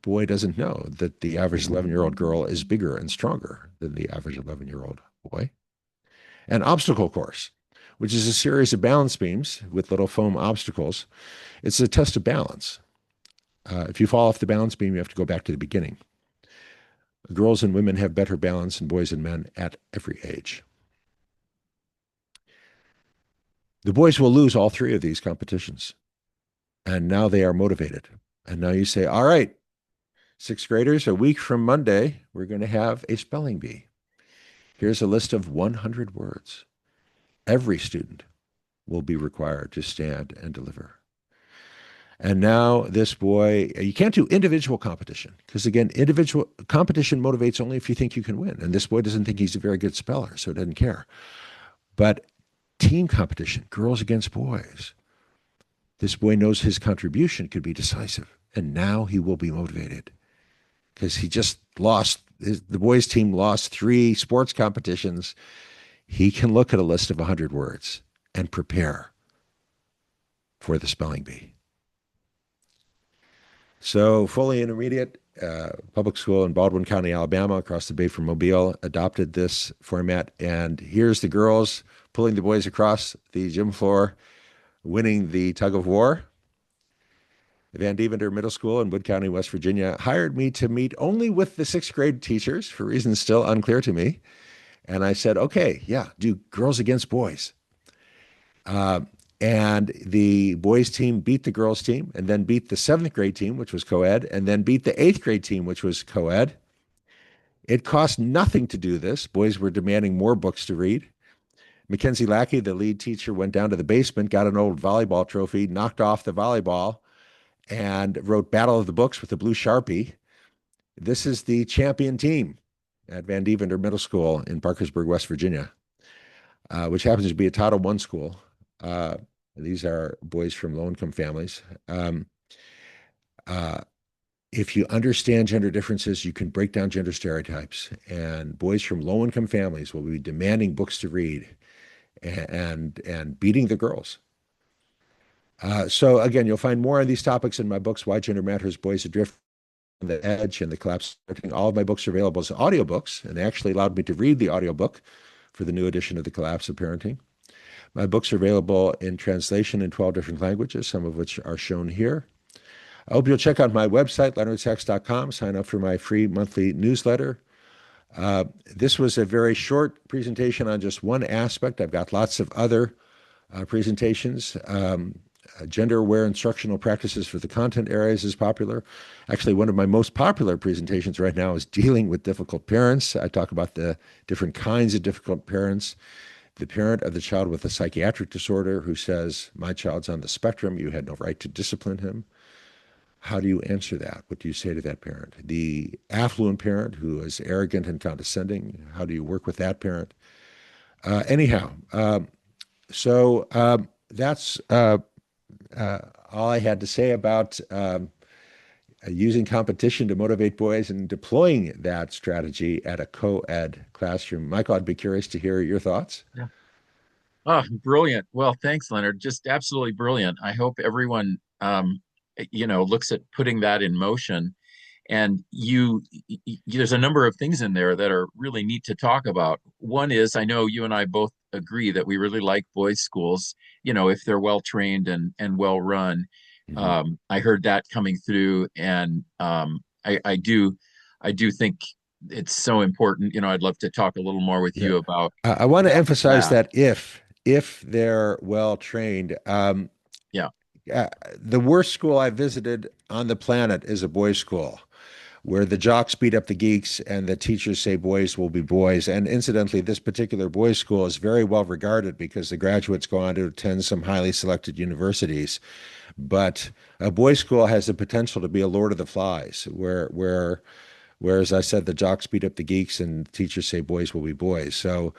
boy doesn't know that the average 11-year-old girl is bigger and stronger than the average 11-year-old boy. An obstacle course, which is a series of balance beams with little foam obstacles. It's a test of balance. If you fall off the balance beam, you have to go back to the beginning. Girls and women have better balance than boys and men at every age. The boys will lose all 3 of these competitions. And now they are motivated. And now you say, all right, 6th graders, a week from Monday, we're going to have a spelling bee. Here's a list of 100 words. Every student will be required to stand and deliver. And now this boy, you can't do individual competition because, again, individual competition motivates only if you think you can win. And this boy doesn't think he's a very good speller, so he doesn't care. But team competition, girls against boys, this boy knows his contribution could be decisive. And now he will be motivated because he just lost, the boys' team lost 3 sports competitions. He can look at a list of 100 words and prepare for the spelling bee. So Foley Intermediate Public School in Baldwin County, Alabama, across the bay from Mobile, adopted this format. And here's the girls pulling the boys across the gym floor, winning the tug of war. Van Deventer Middle School in Wood County, West Virginia, hired me to meet only with the 6th grade teachers for reasons still unclear to me. And I said, okay, yeah, do girls against boys. Uh, and the boys team beat the girls team and then beat the 7th grade team, which was co-ed, and then beat the 8th grade team, which was co-ed. It cost nothing to do this. Boys were demanding more books to read. Mackenzie Lackey, the lead teacher, went down to the basement, got an old volleyball trophy, knocked off the volleyball, and wrote Battle of the Books with a blue Sharpie. This is the champion team at Van Deventer Middle School in Parkersburg, West Virginia, which happens to be a Title I school. These are boys from low-income families. If you understand gender differences, you can break down gender stereotypes. And boys from low-income families will be demanding books to read and beating the girls. So again, you'll find more on these topics in my books, Why Gender Matters, Boys Adrift on the Edge, and The Collapse. All of my books are available as audiobooks, and they actually allowed me to read the audiobook for the new edition of The Collapse of Parenting. My books are available in translation in 12 different languages, some of which are shown here. I hope you'll check out my website, leonardsacks.com, sign up for my free monthly newsletter. This was a very short presentation on just one aspect. I've got lots of other presentations. Gender-aware instructional practices for the content areas is popular. Actually, one of my most popular presentations right now is dealing with difficult parents. I talk about the different kinds of difficult parents. The parent of the child with a psychiatric disorder who says, my child's on the spectrum, you had no right to discipline him. How do you answer that? What do you say to that parent? The affluent parent who is arrogant and condescending, how do you work with that parent? That's all I had to say about using competition to motivate boys and deploying that strategy at a co-ed classroom. Michael, I'd be curious to hear your thoughts. Yeah. Oh, brilliant. Well, thanks, Leonard. Just absolutely brilliant. I hope everyone, looks at putting that in motion. And there's a number of things in there that are really neat to talk about. One is, I know you and I both agree that we really like boys' schools, if they're well trained and well run. Mhm. I heard that coming through, and I do think it's so important. I'd love to talk a little more with Yeah. you about I want to emphasize that. that if they're well trained, Yeah, uh, the worst school I visited on the planet is a boys' school, where the jocks beat up the geeks and the teachers say boys will be boys. And incidentally, this particular boys' school is very well regarded because the graduates go on to attend some highly selected universities. But a boys' school has the potential to be a Lord of the Flies, whereas I said, the jocks beat up the geeks and teachers say boys will be boys. So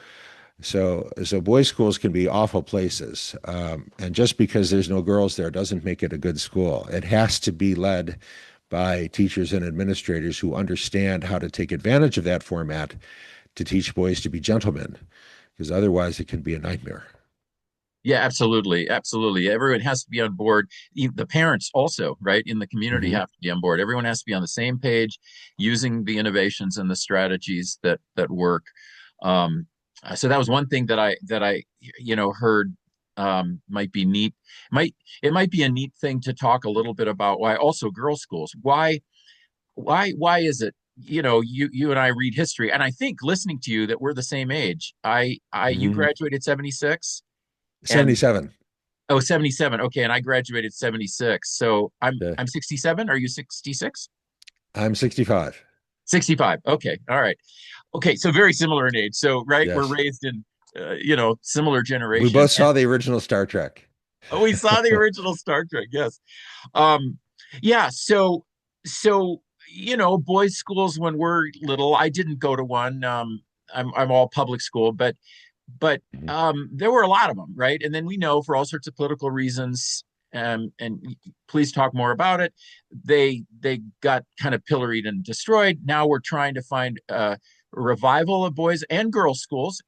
boys' schools can be awful places. And just because there's no girls there doesn't make it a good school. It has to be led by teachers and administrators who understand how to take advantage of that format to teach boys to be gentlemen, because otherwise it can be a nightmare. yeah, absolutely, absolutely. Everyone has to be on board. The parents also, right, in the community Hmm. have to be on board. Everyone has to be on the same page, using the innovations and the strategies that work. Um, so that was one thing that I heard might be neat. Might It might be a neat thing to talk a little bit about why also girls' schools. Why is it? You and I read history, and I think listening to you that we're the same age. You Hmm. graduated 76 and 77. oh, 77. Okay, and I graduated 76. So I'm Yeah. I'm 67. Are you 66? I'm 65. 65. Okay. All right. Okay, so very similar in age. So right, we're Yes. raised in similar We generation. both And saw the original Star Trek. oh, we saw the original Star Trek. Yes. Um yeah, so boys schools when we're little, I didn't go to one. I'm all public school, but Mhm. there were a lot of them, right? And then we know for all sorts of political reasons, and please talk more about it. They got kind of pilloried and destroyed. Now we're trying to find a revival of boys and girls schools,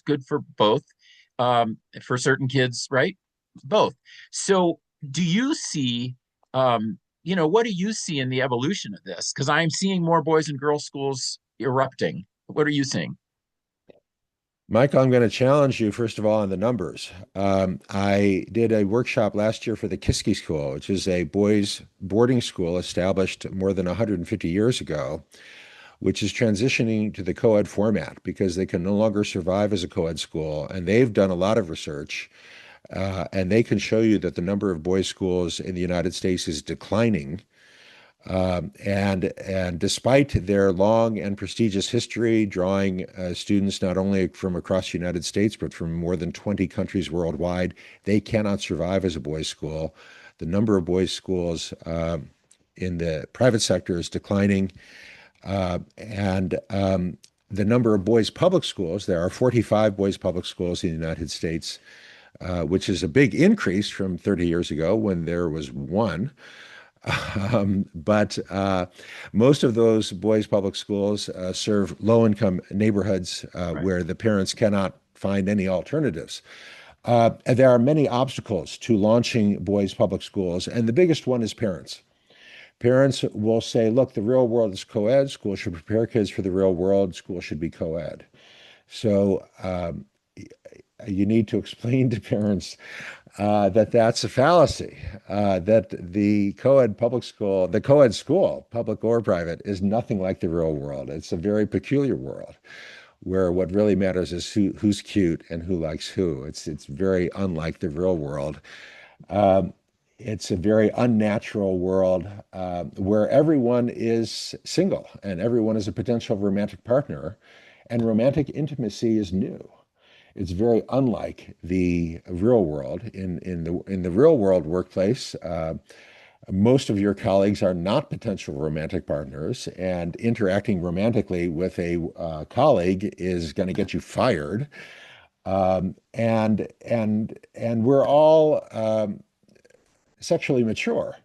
good for both, for certain kids, right? Both. So, do you see, what do you see in the evolution of this? Because I'm seeing more boys and girls schools erupting. What are you seeing? Michael, I'm going to challenge you, first of all, on the numbers. I did a workshop last year for the Kiski School, which is a boys' boarding school established more than 150 years ago, which is transitioning to the co-ed format because they can no longer survive as a co-ed school. And they've done a lot of research, and they can show you that the number of boys' schools in the United States is declining. And despite their long and prestigious history, drawing students not only from across the United States but from more than 20 countries worldwide, they cannot survive as a boys' school. The number of boys' schools in the private sector is declining, and the number of boys' public schools. There are 45 boys' public schools in the United States, which is a big increase from 30 years ago when there was one. But most of those boys' public schools serve low-income neighborhoods Right. where the parents cannot find any alternatives. And there are many obstacles to launching boys' public schools, and the biggest one is parents. Parents will say, look, the real world is co-ed. School should prepare kids for the real world. School should be co-ed. So you need to explain to parents that that's a fallacy, that the co-ed public school, the co-ed school, public or private, is nothing like the real world. It's a very peculiar world where what really matters is who's cute and who likes who. It's very unlike the real world. Um, it's a very unnatural world where everyone is single and everyone is a potential romantic partner, and romantic intimacy is new. It's very unlike the real world. In the real world workplace, most of your colleagues are not potential romantic partners, and interacting romantically with a colleague is going to get you fired. And we're all sexually mature.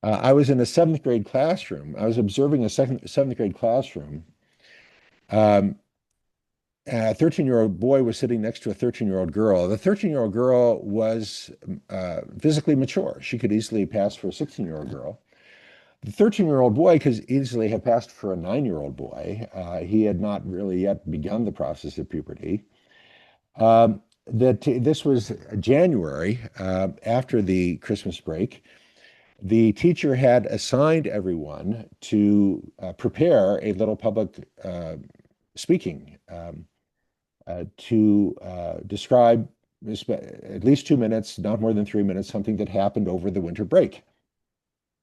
I was in a seventh grade classroom. I was observing a seventh grade classroom. Um, a 13-year-old boy was sitting next to a 13-year-old girl. The 13-year-old girl was physically mature. She could easily pass for a 16-year-old girl. The 13-year-old boy could easily have passed for a 9-year-old boy. He had not really yet begun the process of puberty. that this was January, after the Christmas break. The teacher had assigned everyone to prepare a little public speaking to describe at least 2 minutes, not more than 3 minutes, something that happened over the winter break.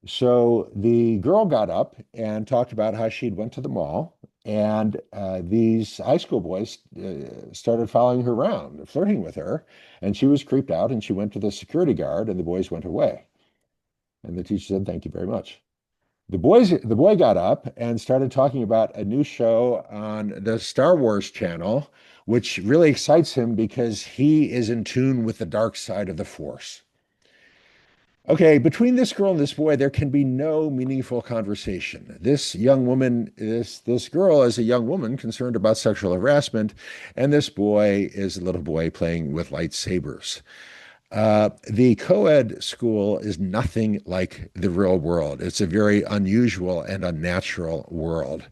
So the girl got up and talked about how she'd went to the mall, and these high school boys started following her around, flirting with her, and she was creeped out, and she went to the security guard, and the boys went away. And the teacher said, "Thank you very much." The boy got up and started talking about a new show on the Star Wars channel, which really excites him because he is in tune with the dark side of the Force. Okay, between this girl and this boy, there can be no meaningful conversation. This young woman, this girl is a young woman concerned about sexual harassment, and this boy is a little boy playing with lightsabers. The co-ed school is nothing like the real world. It's a very unusual and unnatural world.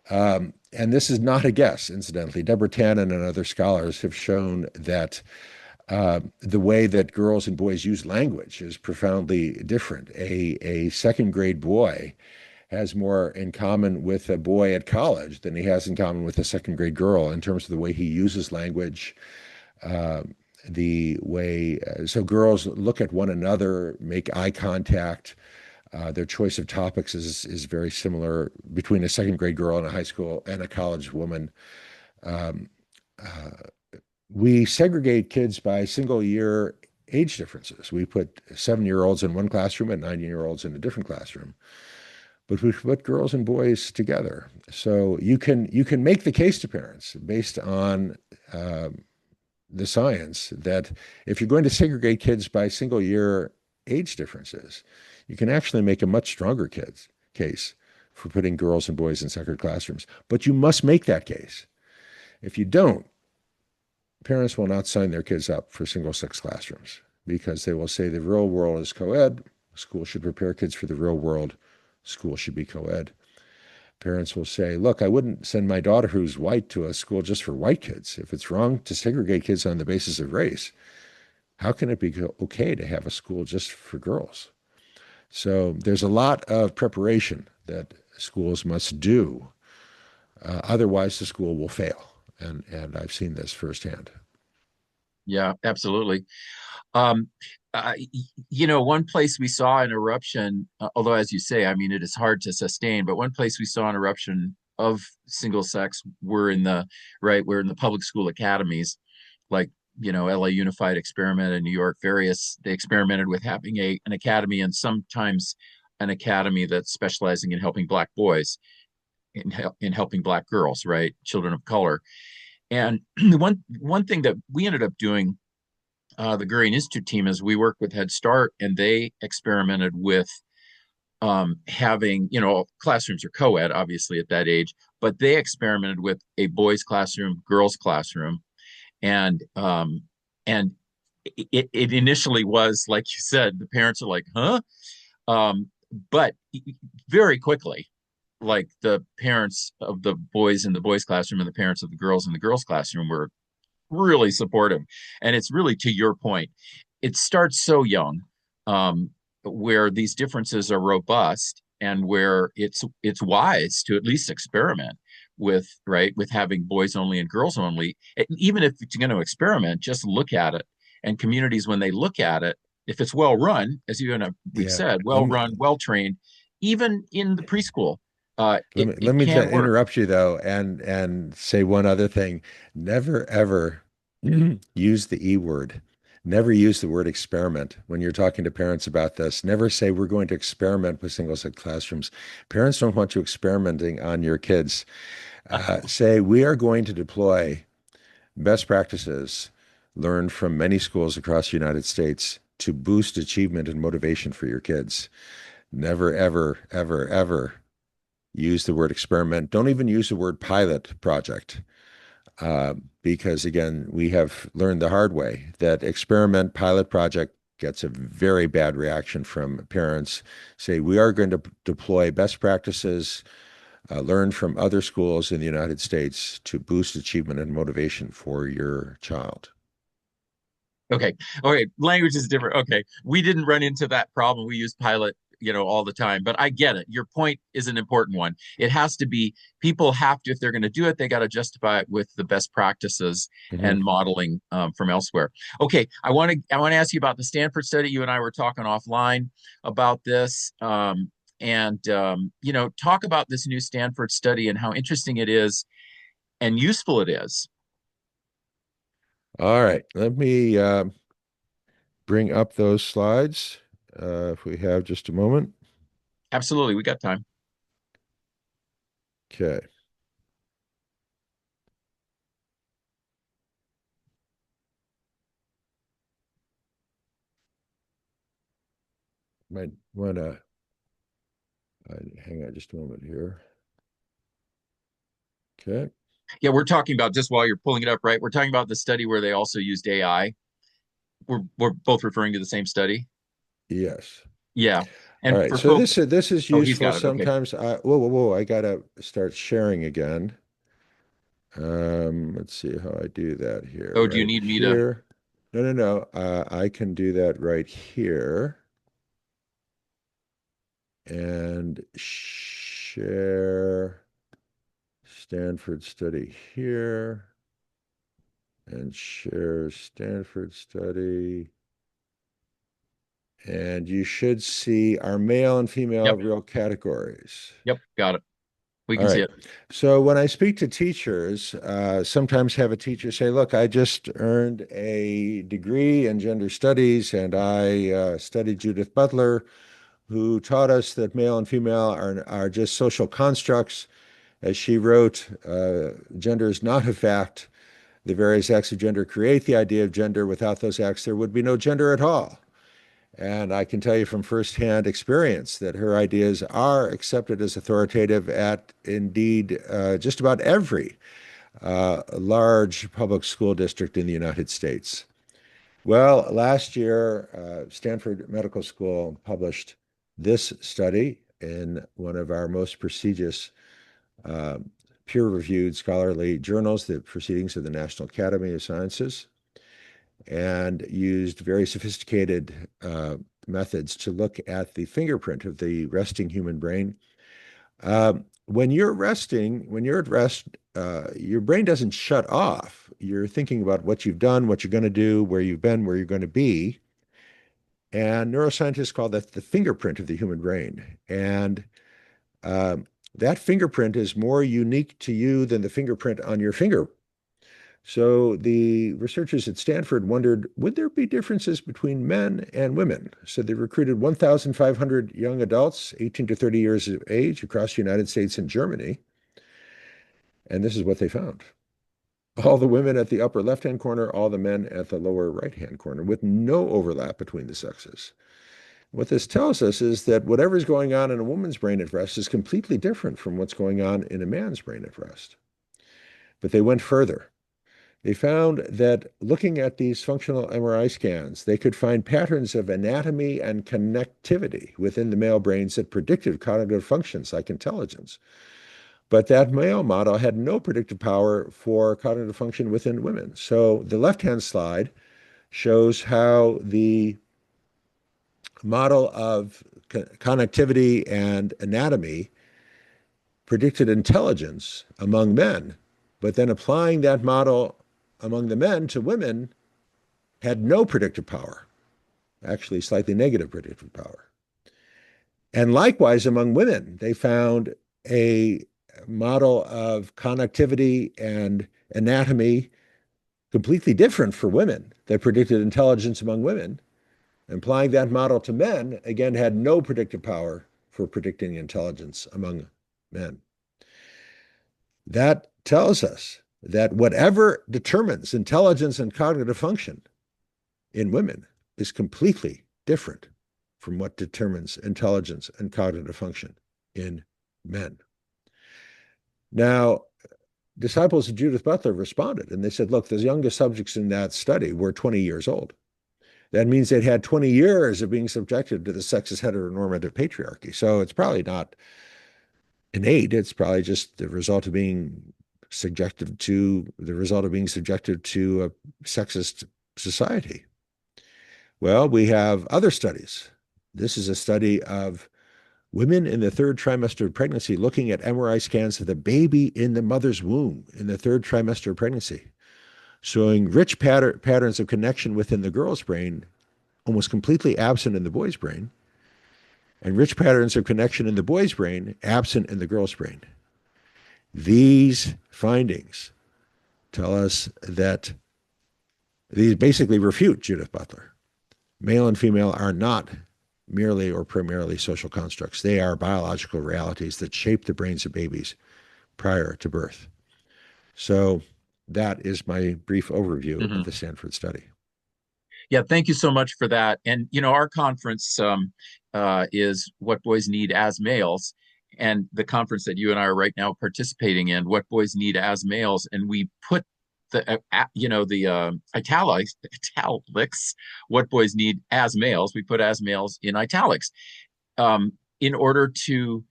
And this is not a guess, incidentally. Deborah Tannen and other scholars have shown that the way that girls and boys use language is profoundly different. A second grade boy has more in common with a boy at college than he has in common with a second grade girl in terms of the way he uses language, uh, the way so girls look at one another, make eye contact. Their choice of topics is very similar between a second grade girl and a high school and a college woman. Um, uh, we segregate kids by single year age differences. We put 7-year-olds in one classroom and 9-year-olds in a different classroom, but we put girls and boys together. So you can make the case to parents based on the science that if you're going to segregate kids by single year age differences, you can actually make a much stronger case for putting girls and boys in separate classrooms. But you must make that case. If you don't, parents will not sign their kids up for single sex classrooms because they will say the real world is co-ed. School should prepare kids for the real world. School should be co-ed. Parents will say, look, I wouldn't send my daughter who's white to a school just for white kids. If it's wrong to segregate kids on the basis of race, how can it be okay to have a school just for girls? So there's a lot of preparation that schools must do. Otherwise, the school will fail. And I've seen this firsthand. Yeah, absolutely. Um, one place we saw an eruption, although as you say, I mean, it is hard to sustain, but one place we saw an eruption of single sex we're in the public school academies, like, LA Unified Experiment in New York, they experimented with having an academy and sometimes an academy that's specializing in helping Black boys, in helping Black girls, right? Children of color. And one thing that we ended up doing, the Gurrian Institute team, is we worked with Head Start, and they experimented with having, classrooms are co-ed, obviously, at that age, but they experimented with a boys' classroom, girls' classroom, and it initially was like you said, the parents are like, huh? Um, but very quickly, like the parents of the boys in the boys' classroom and the parents of the girls in the girls' classroom were really supportive. And it's really to your point, it starts so young, where these differences are robust and where it's wise to at least experiment with having boys only and girls only. Even if it's going to experiment, just look at it. And communities, when they look at it, if it's well run, as we've Yeah. said, Let well me run, well trained, even in the preschool, let it me let it me can work. interrupt you though and say one other thing. Never ever use the E word. Never use the word experiment when you're talking to parents about this. Never say we're going to experiment with single sex classrooms. Parents don't want you experimenting on your kids. Say we are going to deploy best practices learned from many schools across the United States to boost achievement and motivation for your kids. Never, ever, ever, ever use the word experiment. Don't even use the word pilot project. Because again, we have learned the hard way that experiment pilot project gets a very bad reaction from parents. Say, we are going to deploy best practices learned from other schools in the United States to boost achievement and motivation for your child. Okay. Okay. Language is different. Okay. We didn't run into that problem. We use Pilot, all the time, but I get it. Your point is an important one. It has to be, people have to, if they're going to do it, they got to justify it with the best practices Hmm. and modeling from elsewhere. Okay. I want to ask you about the Stanford study. You and I were talking offline about this. Talk about this new Stanford study and how interesting it is and useful it is. All right, let me bring up those slides if we have just a moment. Absolutely. We got time. Okay, might want to hang on just a moment here. Okay, Yeah, we're talking about just while you're pulling it up, right? We're talking about the study where they also used AI. We're both referring to the same study. yes. Yeah. All And right, for so folks, this is oh, he's useful got it. Okay. sometimes. Whoa, whoa, whoa! I gotta start sharing again. Let's see how I do that here. Oh, do you Right need me to? here. No, no, no. I can do that right here and share Stanford study here and share Stanford study. And you should see our male and female Yep. real categories. Yep. Got it. We All can see right. it. So when I speak to teachers, sometimes have a teacher say, "Look, I just earned a degree in gender studies, and I studied Judith Butler, who taught us that male and female are just social constructs. As she wrote, gender is not a fact. The various acts of gender create the idea of gender. Without those acts, there would be no gender at all." And I can tell you from firsthand experience that her ideas are accepted as authoritative at indeed just about every large public school district in the United States. Well, last year, Stanford Medical School published this study in one of our most prestigious uh, peer-reviewed scholarly journals, the Proceedings of the National Academy of Sciences, and used very sophisticated methods to look at the fingerprint of the resting human brain. When you're resting, when you're at rest, your brain doesn't shut off. You're thinking about what you've done, what you're going to do, where you've been, where you're going to be. And neuroscientists call that the fingerprint of the human brain. And um, that fingerprint is more unique to you than the fingerprint on your finger. So the researchers at Stanford wondered, would there be differences between men and women? So they recruited 1,500 young adults, 18 to 30 years of age, across the United States and Germany. And this is what they found. All the women at the upper left-hand corner, all the men at the lower right-hand corner, with no overlap between the sexes. What this tells us is that whatever's going on in a woman's brain at rest is completely different from what's going on in a man's brain at rest. But they went further. They found that looking at these functional MRI scans, they could find patterns of anatomy and connectivity within the male brains that predicted cognitive functions like intelligence. But that male model had no predictive power for cognitive function within women. So the left-hand slide shows how the model of connectivity and anatomy predicted intelligence among men, but then applying that model among the men to women had no predictive power, actually slightly negative predictive power. And likewise, among women, they found a model of connectivity and anatomy completely different for women that predicted intelligence among women. Applying that model to men, again, had no predictive power for predicting intelligence among men. That tells us that whatever determines intelligence and cognitive function in women is completely different from what determines intelligence and cognitive function in men. Now, disciples of Judith Butler responded and they said, look, the youngest subjects in that study were 20 years old. That means they'd had 20 years of being subjected to the sexist heteronormative patriarchy. So it's probably not innate. It's probably just the result of being subjected to a sexist society. Well, we have other studies. This is a study of women in the third trimester of pregnancy looking at MRI scans of the baby in the mother's womb in the third trimester of pregnancy, showing rich patterns of connection within the girl's brain, almost completely absent in the boy's brain, and rich patterns of connection in the boy's brain, absent in the girl's brain. These findings tell us that these basically refute Judith Butler. Male and female are not merely or primarily social constructs. They are biological realities that shape the brains of babies prior to birth. So that is my brief overview of Mhm. the Stanford study. Yeah, thank you so much for that. And our conference is What Boys Need as Males, and the conference that you and I are right now participating in, What Boys Need as Males, and we put the italics, What Boys Need as Males. We put as males in italics, in order to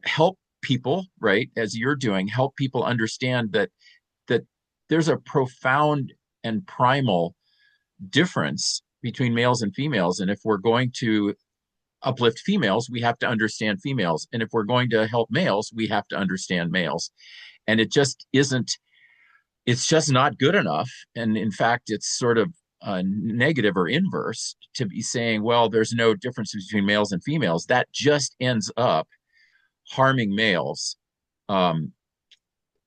help people, right, as you're doing, help people understand that there's a profound and primal difference between males and females. And if we're going to uplift females, we have to understand females. And if we're going to help males, we have to understand males. And it just isn't, it's just not good enough. And in fact, it's sort of negative or inverse to be saying, well, there's no difference between males and females. That just ends up harming males. Um,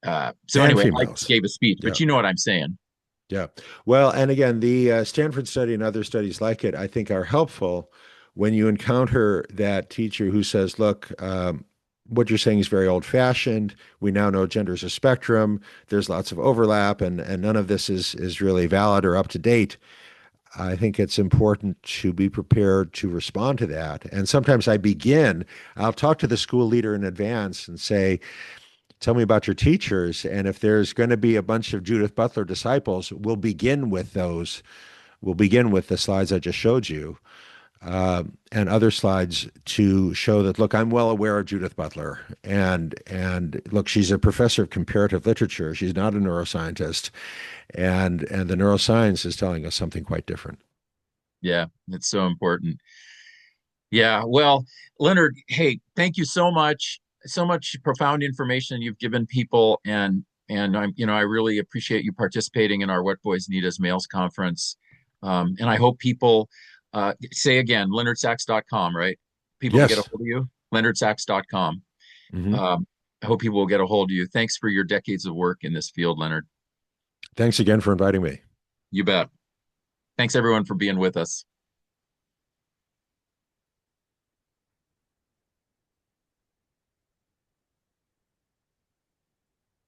so And anyway, I females. gave a speech, Yeah. but you know what I'm saying. Yeah. Well, and again, the Stanford study and other studies like it, I think, are helpful when you encounter that teacher who says, look, what you're saying is very old fashioned. We now know gender is a spectrum. There's lots of overlap, and none of this is really valid or up to date. I think it's important to be prepared to respond to that. And sometimes I'll talk to the school leader in advance and say, tell me about your teachers. And if there's going to be a bunch of Judith Butler disciples, we'll begin with those. We'll begin with the slides I just showed you, and other slides to show that, look, I'm well aware of Judith Butler. And look, she's a professor of comparative literature. She's not a neuroscientist. And the neuroscience is telling us something quite different. Yeah, it's so important. Yeah, well, Leonard, hey, thank you so much. So much profound information you've given people, and I really appreciate you participating in our What Boys Need as Males conference. And I hope people say again, leonardsachs.com, right? People to get a Yes. hold of you, leonardsachs.com. Hmm. Um, I hope people will get a hold of you. Thanks for your decades of work in this field, Leonard. Thanks again for inviting me. You bet. Thanks everyone for being with us.